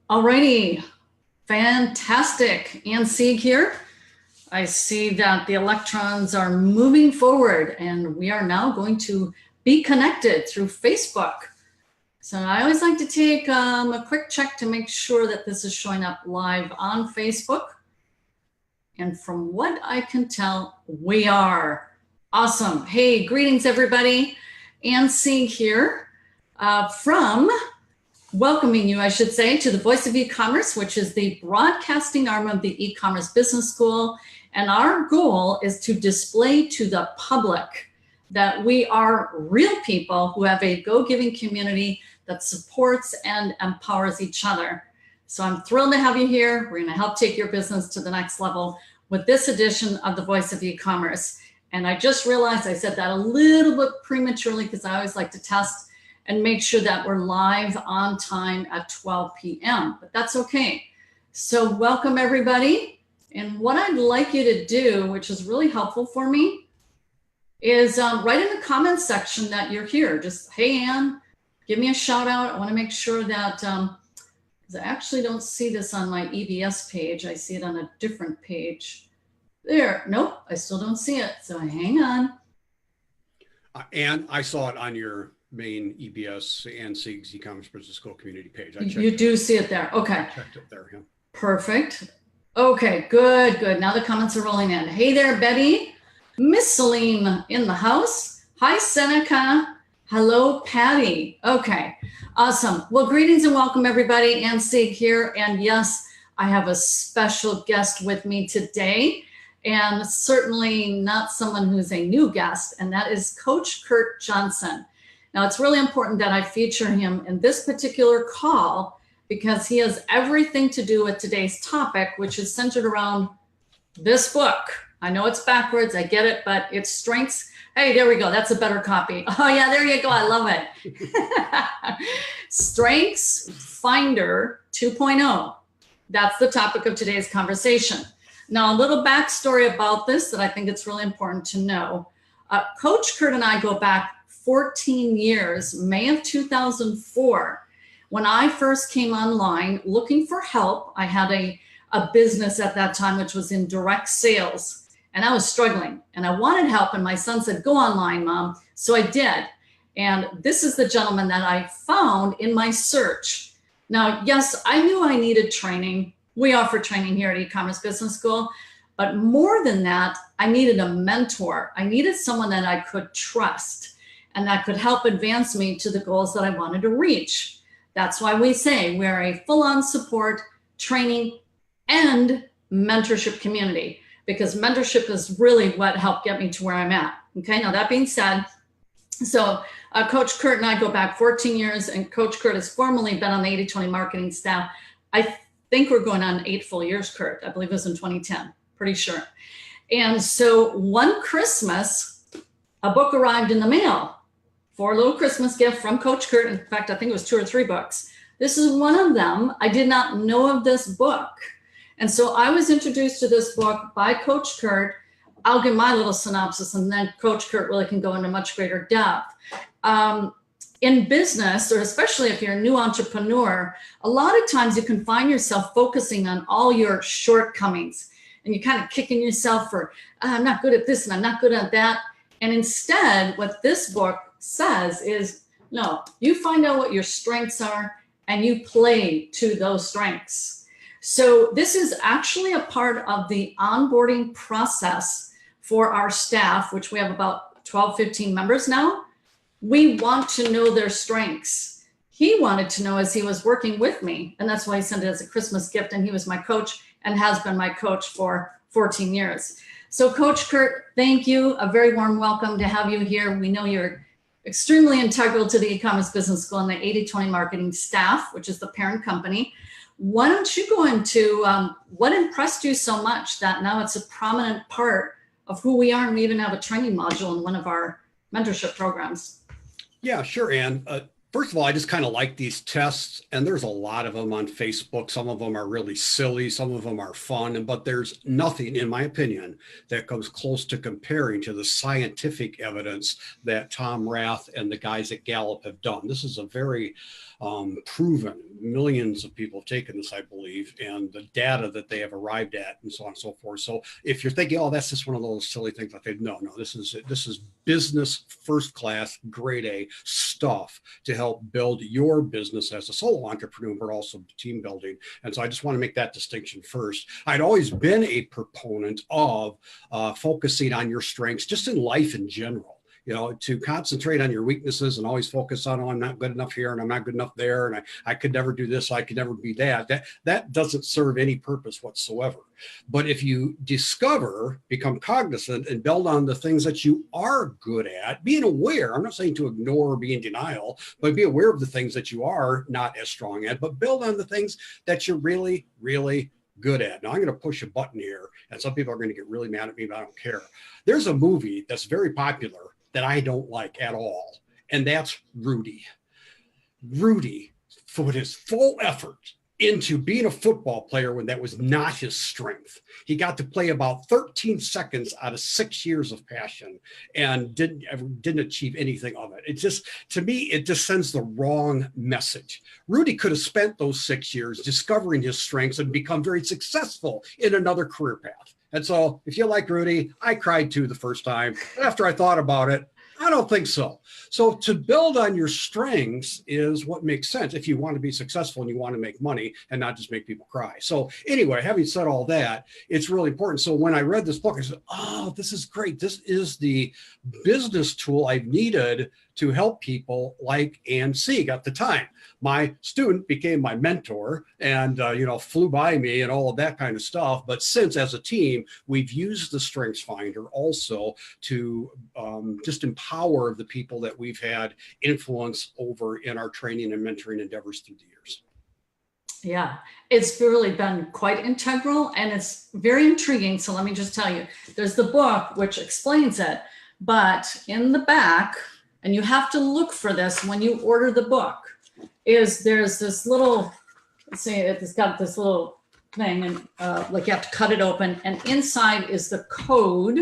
Alrighty, fantastic. Ann Sieg here. I see that the electrons are moving forward and we are now going to be connected through Facebook. So I always like to take a quick check to make sure that this is showing up live on Facebook. And from what I can tell, we are. Awesome. Hey, greetings everybody. Ann Sieg here from welcoming you, I should say, to the Voice of E-commerce, which is the broadcasting arm of the e-commerce business school. And our goal is to display to the public that we are real people who have a go-giving community that supports and empowers each other. So I'm thrilled to have you here. We're going to help take your business to the next level with this edition of the Voice of E-commerce. And I just realized I said that a little bit prematurely because I always like to test and make sure that we're live on time at 12 p.m., but that's okay. So welcome everybody. And what I'd like you to do, which is really helpful for me, is write in the comments section that you're here. Just, hey, Ann, give me a shout out. I wanna make sure that, because I actually don't see this on my EBS page. I see it on a different page. There, nope, I still don't see it. So hang on. And I saw it on your main EBS and Sieg's e-commerce business school community page. You do see it there. Okay. I checked it there. Yeah. Perfect. Okay, good. Now the comments are rolling in. Hey there, Betty. Miss Celine in the house. Hi, Seneca. Hello, Patty. Okay, awesome. Well, greetings and welcome everybody. Ann Sieg here. And yes, I have a special guest with me today. And certainly not someone who's a new guest, and that is Coach Kurt Johnson. Now, it's really important that I feature him in this particular call because he has everything to do with today's topic, which is centered around this book. I know it's backwards, I get it, but it's strengths. Hey, there we go. That's a better copy. Oh yeah, there you go. I love it. Strengths Finder 2.0. That's the topic of today's conversation. Now, a little backstory about this that I think it's really important to know. Coach Kurt and I go back 14 years, May of 2004. When I first came online looking for help, I had a business at that time, which was in direct sales, and I was struggling and I wanted help. And my son said, go online, Mom. So I did. And this is the gentleman that I found in my search. Now, yes, I knew I needed training. We offer training here at E-commerce Business School, but more than that, I needed a mentor. I needed someone that I could trust and that could help advance me to the goals that I wanted to reach. That's why we say we're a full-on support, training, and mentorship community, because mentorship is really what helped get me to where I'm at. Okay, now that being said, so Coach Kurt and I go back 14 years, and Coach Kurt has formerly been on the 80/20 marketing staff. I think we're going on 8 full years, Kurt. I believe it was in 2010, pretty sure. And so one Christmas, a book arrived in the mail for a little Christmas gift from Coach Kurt. In fact, I think it was 2 or 3 books. This is one of them. I did not know of this book. And so I was introduced to this book by Coach Kurt. I'll give my little synopsis and then Coach Kurt really can go into much greater depth. In business, or especially if you're a new entrepreneur, a lot of times you can find yourself focusing on all your shortcomings and you're kind of kicking yourself for, I'm not good at this and I'm not good at that. And instead, what this book says is, no, you find out what your strengths are and you play to those strengths. So this is actually a part of the onboarding process for our staff, which we have about 12, 15 members now. We want to know their strengths. He wanted to know as he was working with me, and that's why he sent it as a Christmas gift, and he was my coach and has been my coach for 14 years. So Coach Kurt, thank you. A very warm welcome to have you here. We know you're extremely integral to the E-commerce Business School and the 80/20 marketing staff, which is the parent company. Why don't you go into what impressed you so much that now it's a prominent part of who we are, and we even have a training module in one of our mentorship programs. Yeah, sure, Ann. First of all, I just kind of like these tests, and there's a lot of them on Facebook. Some of them are really silly, some of them are fun, but there's nothing, in my opinion, that comes close to comparing to the scientific evidence that Tom Rath and the guys at Gallup have done. This is a very proven. Millions of people have taken this, I believe, and the data that they have arrived at, and so on and so forth. So if you're thinking, oh, that's just one of those silly things, I think, no, this is business first class, grade A stuff to help build your business as a solo entrepreneur, but also team building. And so I just want to make that distinction first. I'd always been a proponent of focusing on your strengths just in life in general. To concentrate on your weaknesses and always focus on, oh, I'm not good enough here and I'm not good enough there. And I could never do this. I could never be that. That doesn't serve any purpose whatsoever. But if you become cognizant and build on the things that you are good at, being aware, I'm not saying to ignore or be in denial, but be aware of the things that you are not as strong at, but build on the things that you're really, really good at. Now I'm going to push a button here and some people are going to get really mad at me, but I don't care. There's a movie that's very popular that I don't like at all. And that's Rudy. Rudy put his full effort into being a football player when that was not his strength. He got to play about 13 seconds out of 6 years of passion and didn't achieve anything of it. It just, to me, it just sends the wrong message. Rudy could have spent those 6 years discovering his strengths and become very successful in another career path. And so if you like Rudy, I cried too the first time. After I thought about it, I don't think so. So to build on your strengths is what makes sense if you want to be successful and you want to make money and not just make people cry. So anyway, having said all that, it's really important. So when I read this book, I said, oh, this is great. This is the business tool I've needed to help people like Ann Sieg at the time. My student became my mentor and, flew by me and all of that kind of stuff. But since as a team, we've used the Strengths Finder also to just empower the people that we've had influence over in our training and mentoring endeavors through the years. Yeah, it's really been quite integral and it's very intriguing. So let me just tell you, there's the book which explains it, but in the back, and you have to look for this when you order the book, there's this little, let's see, it's got this little thing and like you have to cut it open and inside is the code.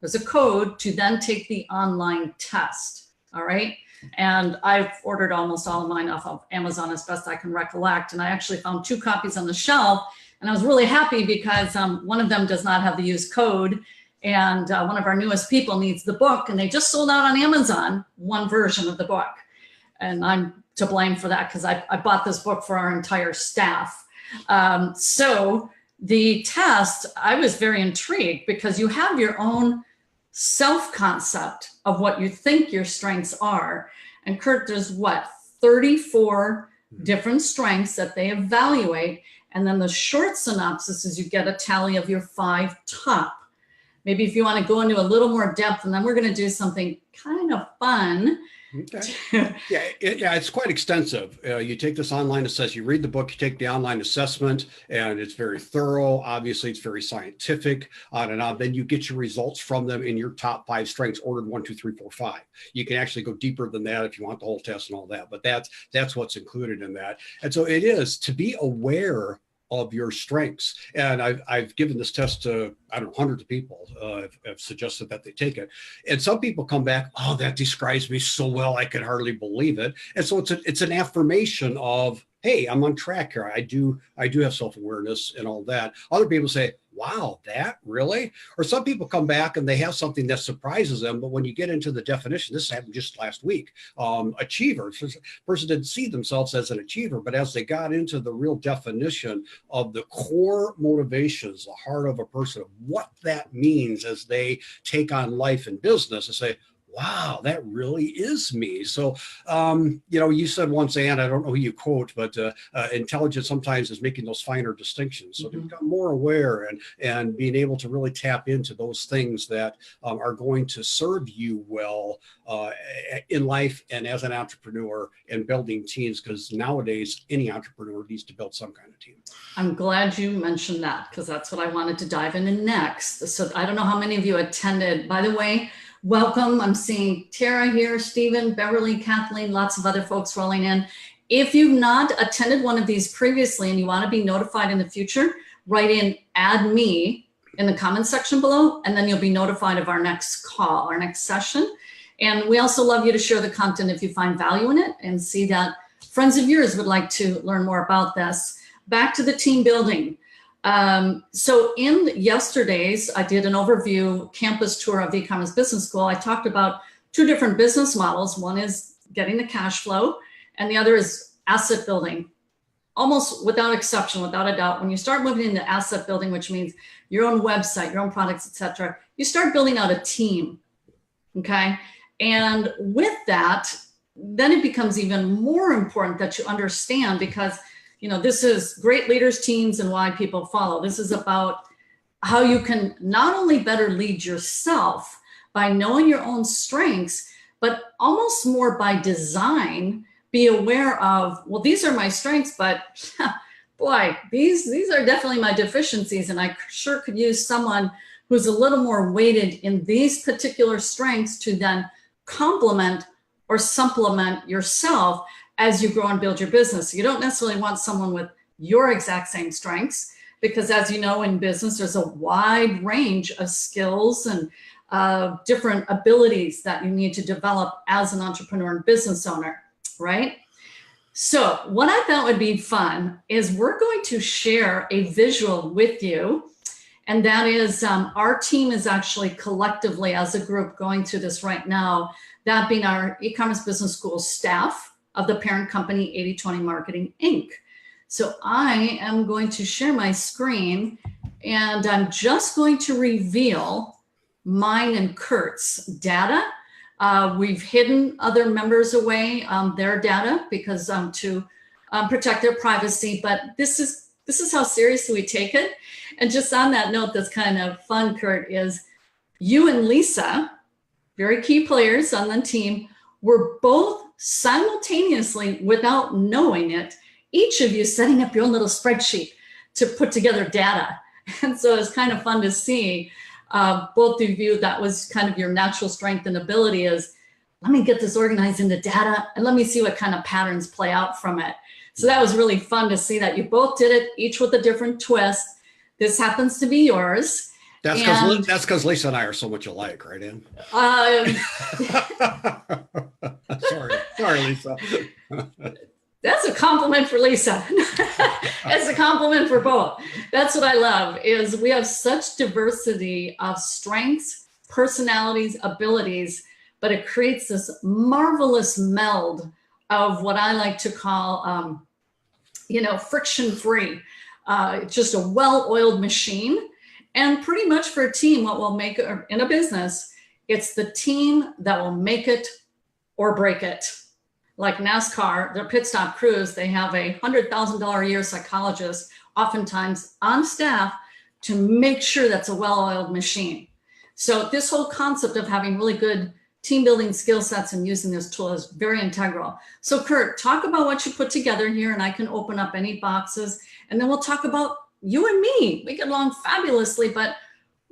There's a code to then take the online test. All right. And I've ordered almost all of mine off of Amazon as best I can recollect. And I actually found 2 copies on the shelf and I was really happy because one of them does not have the used code. And one of our newest people needs the book and they just sold out on Amazon, one version of the book. And I'm to blame for that because I bought this book for our entire staff. So the test, I was very intrigued because you have your own self-concept of what you think your strengths are. And Kurt, there's 34 different strengths that they evaluate. And then the short synopsis is you get a tally of your 5 top. Maybe if you want to go into a little more depth, and then we're going to do something kind of fun. Okay. Yeah, it's quite extensive. You take this online assessment, you read the book, you take the online assessment, and it's very thorough. Obviously, it's very scientific, on and on. Then you get your results from them in your top 5 strengths, ordered 1, 2, 3, 4, 5. You can actually go deeper than that if you want the whole test and all that, but that's what's included in that. And so it is to be aware of your strengths. And I've given this test to, I don't know, hundreds of people have suggested that they take it. And some people come back, oh, that describes me so well, I could hardly believe it. And so it's an affirmation of, hey, I'm on track here. I do have self-awareness and all that. Other people say, wow, that really? Or some people come back and they have something that surprises them. But when you get into the definition, this happened just last week, achiever. Person didn't see themselves as an achiever, but as they got into the real definition of the core motivations, the heart of a person, what that means as they take on life and business, and say, wow, that really is me. So, you said once, Ann, I don't know who you quote, but intelligence sometimes is making those finer distinctions. So to become more aware and being able to really tap into those things that are going to serve you well in life and as an entrepreneur and building teams, because nowadays any entrepreneur needs to build some kind of team. I'm glad you mentioned that because that's what I wanted to dive into next. So I don't know how many of you attended, by the way. Welcome. I'm seeing Tara here, Stephen, Beverly, Kathleen, lots of other folks rolling in. If you've not attended one of these previously and you want to be notified in the future, write in add me in the comment section below, and then you'll be notified of our next call, our next session. And we also love you to share the content if you find value in it and see that friends of yours would like to learn more about this. Back to the team building. So in yesterday's, I did an overview campus tour of the e-commerce business school. I talked about two different business models. One is getting the cash flow, and the other is asset building. Almost without exception, without a doubt, when you start moving into asset building, which means your own website, your own products, etc., you start building out a team. Okay. And with that, then it becomes even more important that you understand, because this is great leaders, teams, and why people follow. This is about how you can not only better lead yourself by knowing your own strengths, but almost more by design, be aware of, well, these are my strengths, but boy, these are definitely my deficiencies. And I sure could use someone who's a little more weighted in these particular strengths to then complement or supplement yourself as you grow and build your business. You don't necessarily want someone with your exact same strengths, because as you know, in business, there's a wide range of skills and different abilities that you need to develop as an entrepreneur and business owner, right? So what I thought would be fun is we're going to share a visual with you. And that is our team is actually collectively as a group going through this right now, that being our e-commerce business school staff of the parent company 80/20 Marketing Inc. So I am going to share my screen, and I'm just going to reveal mine and Kurt's data. We've hidden other members away, their data, because to protect their privacy, but this is how seriously we take it. And just on that note, that's kind of fun, Kurt, is you and Lisa, very key players on the team, were both simultaneously, without knowing it, each of you setting up your own little spreadsheet to put together data. And so it's kind of fun to see both of you, that was kind of your natural strength and ability, is let me get this organized into data and let me see what kind of patterns play out from it. So that was really fun to see that you both did it, each with a different twist. This happens to be yours. That's because Lisa and I are so much alike, right, Ann? Sorry, Lisa. That's a compliment for Lisa. It's a compliment for both. That's what I love, is we have such diversity of strengths, personalities, abilities, but it creates this marvelous meld of what I like to call, friction-free. It's just a well-oiled machine. And pretty much for a team, what will make it in a business, it's the team that will make it or break it. Like NASCAR, their pit stop crews, they have a $100,000 a year psychologist, oftentimes on staff, to make sure that's a well-oiled machine. So this whole concept of having really good team building skill sets and using this tool is very integral. So Kurt, talk about what you put together here, and I can open up any boxes, and then we'll talk about you and me. We get along fabulously, but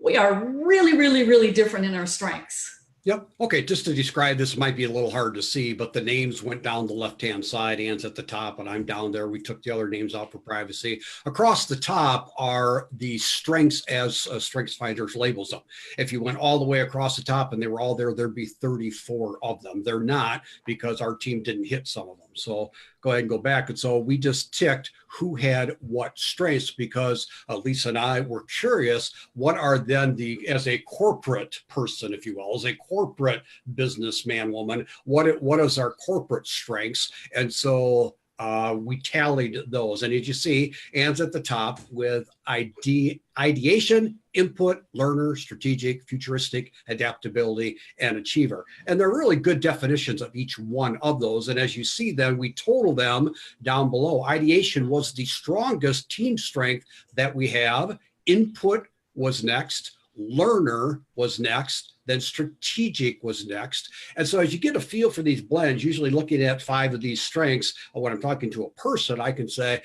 we are really, really, really different in our strengths. Yep. Okay. Just to describe this, might be a little hard to see, but the names went down the left-hand side. Ann's at the top and I'm down there. We took the other names out for privacy. Across the top are the strengths as Strengths Finders labels them. If you went all the way across the top and they were all there, there'd be 34 of them. They're not, because our team didn't hit some of them. So go ahead and go back. And so we just ticked who had what strengths, because Lisa and I were curious, what are then as a corporate person, if you will, as a corporate businessman, woman, what is our corporate strengths? And so we tallied those. And as you see, Ann's at the top with ideation, input, learner, strategic, futuristic, adaptability, and achiever. And they're really good definitions of each one of those. And as you see then, we total them down below. Ideation was the strongest team strength that we have. Input was next. Learner was next. Then strategic was next. And so as you get a feel for these blends, usually looking at 5 of these strengths, when I'm talking to a person, I can say,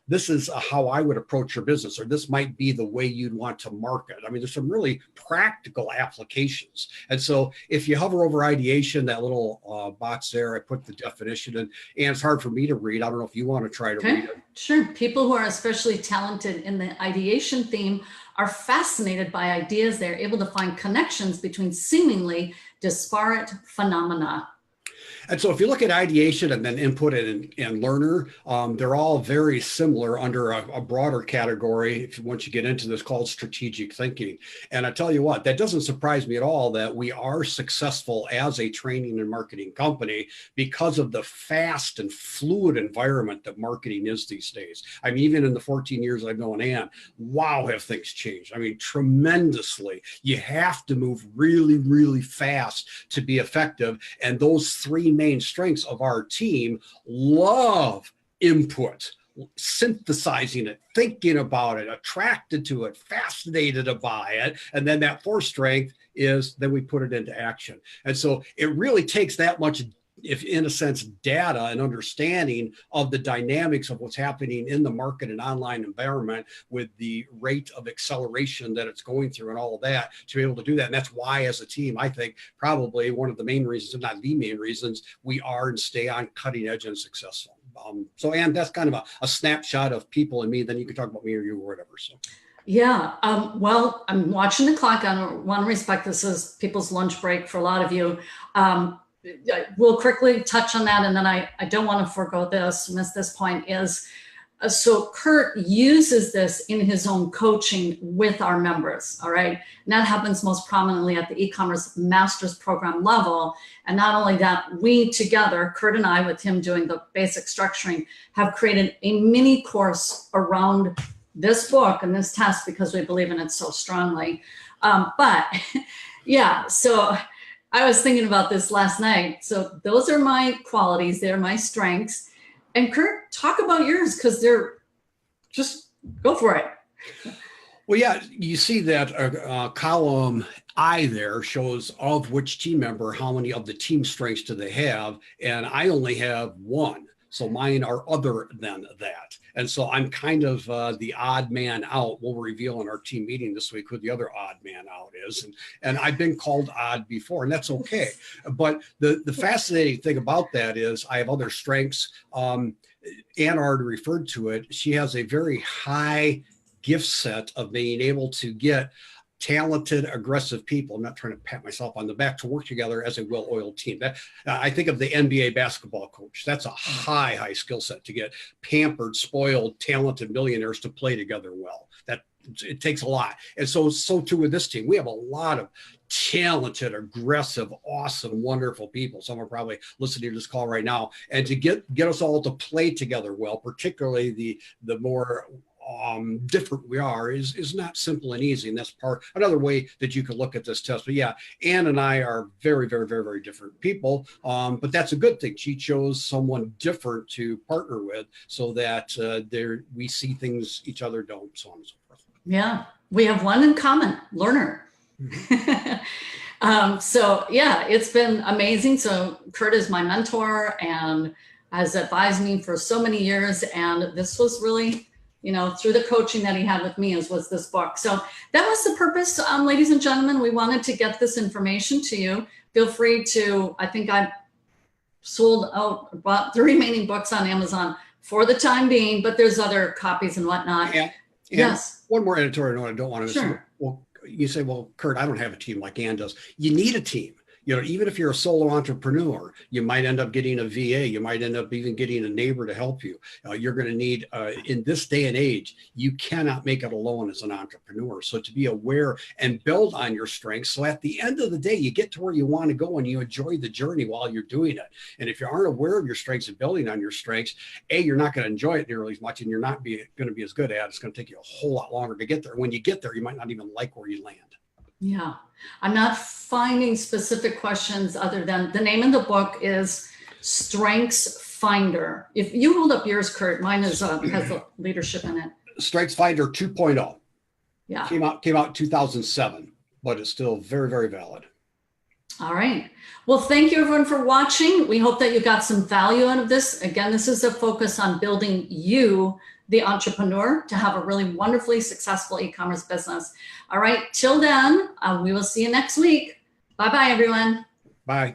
this is how I would approach your business, or this might be the way you'd want to market. I mean, there's some really practical applications. And so if you hover over ideation, that little box there, I put the definition in, and it's hard for me to read. I don't know if you want to try to read it. Sure. People who are especially talented in the ideation theme are fascinated by ideas. They're able to find connections between seemingly disparate phenomena. And so if you look at ideation and then input and learner, they're all very similar under a broader category. Once you get into this, called strategic thinking. And I tell you what, that doesn't surprise me at all that we are successful as a training and marketing company because of the fast and fluid environment that marketing is these days. I mean, even in the 14 years I've known Ann, wow, have things changed. I mean, tremendously. You have to move really, really fast to be effective. And those three main strengths of our team: love input, synthesizing it, thinking about it, attracted to it, fascinated by it. And then that fourth strength is then we put it into action. And so it really takes that much, if in a sense, data and understanding of the dynamics of what's happening in the market and online environment with the rate of acceleration that it's going through and all of that to be able to do that. And that's why, as a team, I think probably one of the main reasons, if not the main reasons, we are and stay on cutting edge and successful. So, Ann, that's kind of a snapshot of people and me. Then you can talk about me or you or whatever. So. Yeah. Well, I'm watching the clock. I want to respect this is people's lunch break for a lot of you. We'll quickly touch on that. And then I don't want to miss this point is, so Kurt uses this in his own coaching with our members. All right. And that happens most prominently at the e-commerce master's program level. And not only that, we together, Kurt and I, with him doing the basic structuring, have created a mini course around this book and this test because we believe in it so strongly. But yeah, so I was thinking about this last night. So those are my qualities. They're my strengths. And Kurt, talk about yours because they're just go for it. Well, yeah, you see that column I there shows of which team member, how many of the team strengths do they have? And I only have one. So mine are other than that. And so I'm kind of the odd man out. We'll reveal in our team meeting this week who the other odd man out is. And I've been called odd before, and that's okay. But the fascinating thing about that is I have other strengths. Ann already referred to it. She has a very high gift set of being able to get talented, aggressive people. I'm not trying to pat myself on the back, to work together as a well-oiled team. That I think of the NBA basketball coach. That's a high skill set to get pampered, spoiled, talented millionaires to play together well. That it takes a lot. And so too with this team. We have a lot of talented, aggressive, awesome, wonderful people. Some are probably listening to this call right now. And to get us all to play together well, particularly the more different we are is not simple and easy. And that's another way that you could look at this test. But yeah, Ann and I are very, very, very, very different people. But that's a good thing. She chose someone different to partner with so that we see things each other don't, so on and so forth. Yeah, we have one in common, learner. Mm-hmm. So yeah, it's been amazing. So Kurt is my mentor and has advised me for so many years. And this was really, through the coaching that he had with me was this book. So that was the purpose, ladies and gentlemen. We wanted to get this information to you. Feel free to, I think I've sold out about the remaining books on Amazon for the time being, but there's other copies and whatnot. And yes. One more editorial note I don't want to miss. Sure. Well, you say, well, Kurt, I don't have a team like Ann does. You need a team. Even if you're a solo entrepreneur, you might end up getting a VA. You might end up even getting a neighbor to help you. You're going to need, in this day and age, you cannot make it alone as an entrepreneur. So to be aware and build on your strengths. So at the end of the day, you get to where you want to go and you enjoy the journey while you're doing it. And if you aren't aware of your strengths and building on your strengths, you're not going to enjoy it nearly as much and you're not going to be as good at it. It's going to take you a whole lot longer to get there. When you get there, you might not even like where you land. Yeah. I'm not finding specific questions other than the name of the book is Strengths Finder. If you hold up yours, Kurt, mine has leadership in it. Strengths Finder 2.0. Yeah. Came out in 2007, but it's still very, very valid. All right. Well, thank you everyone for watching. We hope that you got some value out of this. Again, this is a focus on building you, the entrepreneur, to have a really wonderfully successful e-commerce business. All right. Till then, we will see you next week. Bye-bye, everyone. Bye.